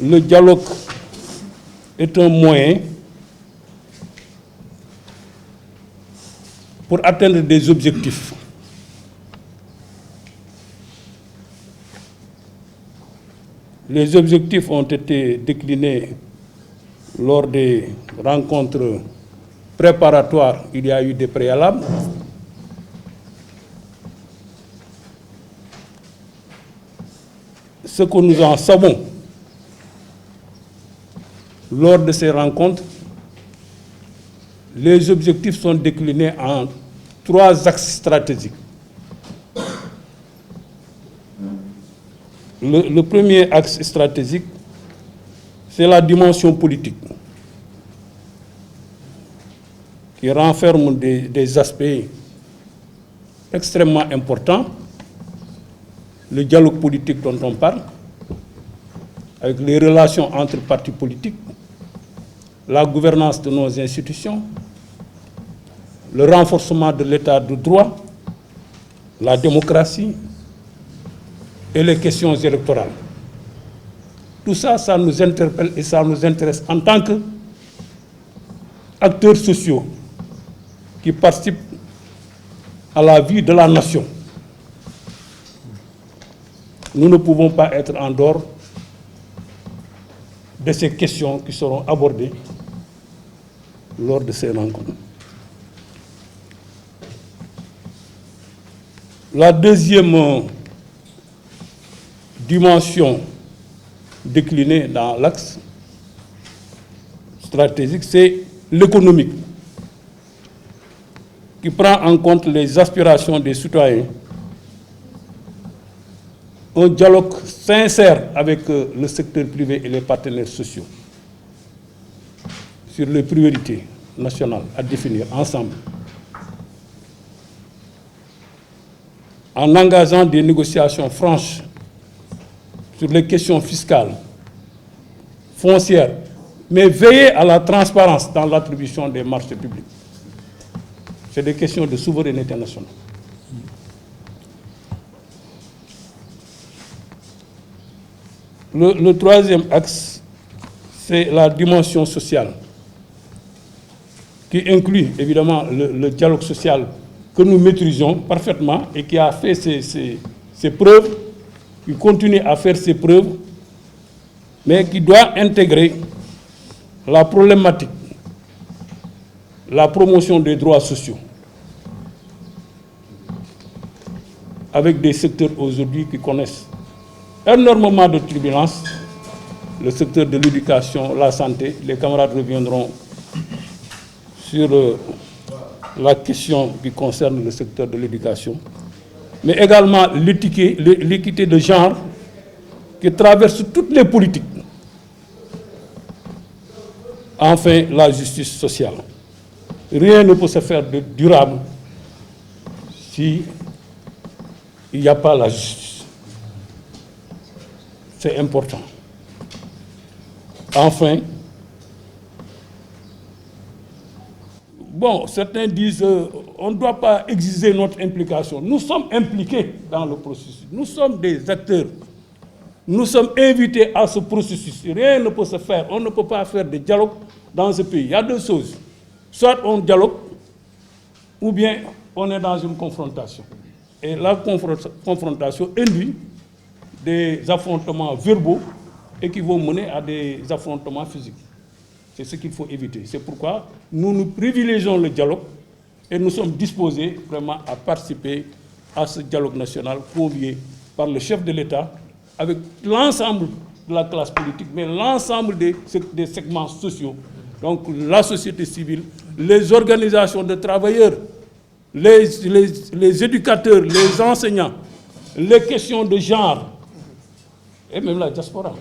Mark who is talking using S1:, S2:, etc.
S1: le dialogue est un moyen pour atteindre des objectifs. Les objectifs ont été déclinés lors des rencontres préparatoires. Il y a eu des préalables. Ce que nous en savons lors de ces rencontres, les objectifs sont déclinés en 3 axes stratégiques. Le premier axe stratégique, c'est la dimension politique, qui renferme des aspects extrêmement importants. Le dialogue politique dont on parle, avec les relations entre partis politiques, la gouvernance de nos institutions, le renforcement de l'état de droit, la démocratie et les questions électorales. Tout ça, ça nous interpelle et ça nous intéresse en tant qu'acteurs sociaux qui participent à la vie de la nation. Nous ne pouvons pas être en dehors de ces questions qui seront abordées lors de ces rencontres. La deuxième dimension déclinée dans l'axe stratégique, c'est l'économique, qui prend en compte les aspirations des citoyens. Un dialogue sincère avec le secteur privé et les partenaires sociaux sur les priorités nationales à définir ensemble, en engageant des négociations franches sur les questions fiscales, foncières, mais veiller à la transparence dans l'attribution des marchés publics. C'est des questions de souveraineté nationale. Le troisième axe, c'est la dimension sociale, qui inclut évidemment le dialogue social que nous maîtrisons parfaitement et qui a fait ses preuves, qui continue à faire ses preuves, mais qui doit intégrer la problématique, la promotion des droits sociaux, avec des secteurs aujourd'hui qui connaissent énormément de turbulences, le secteur de l'éducation, la santé. Les camarades reviendront sur la question qui concerne le secteur de l'éducation, mais également l'équité de genre qui traverse toutes les politiques. Enfin, la justice sociale. Rien ne peut se faire de durable s'il n'y a pas la justice. C'est important. Enfin, bon, certains disent on ne doit pas exiger notre implication. Nous sommes impliqués dans le processus. Nous sommes des acteurs. Nous sommes invités à ce processus. Rien ne peut se faire. On ne peut pas faire de dialogue dans ce pays. Il y a 2 choses. Soit on dialogue, ou bien on est dans une confrontation. Et la confrontation induit des affrontements verbaux et qui vont mener à des affrontements physiques. C'est ce qu'il faut éviter. C'est pourquoi nous privilégions le dialogue et nous sommes disposés vraiment à participer à ce dialogue national convié par le chef de l'État avec l'ensemble de la classe politique, mais l'ensemble des segments sociaux. Donc la société civile, les organisations de travailleurs, les éducateurs, les enseignants, les questions de genre, et même la diaspora.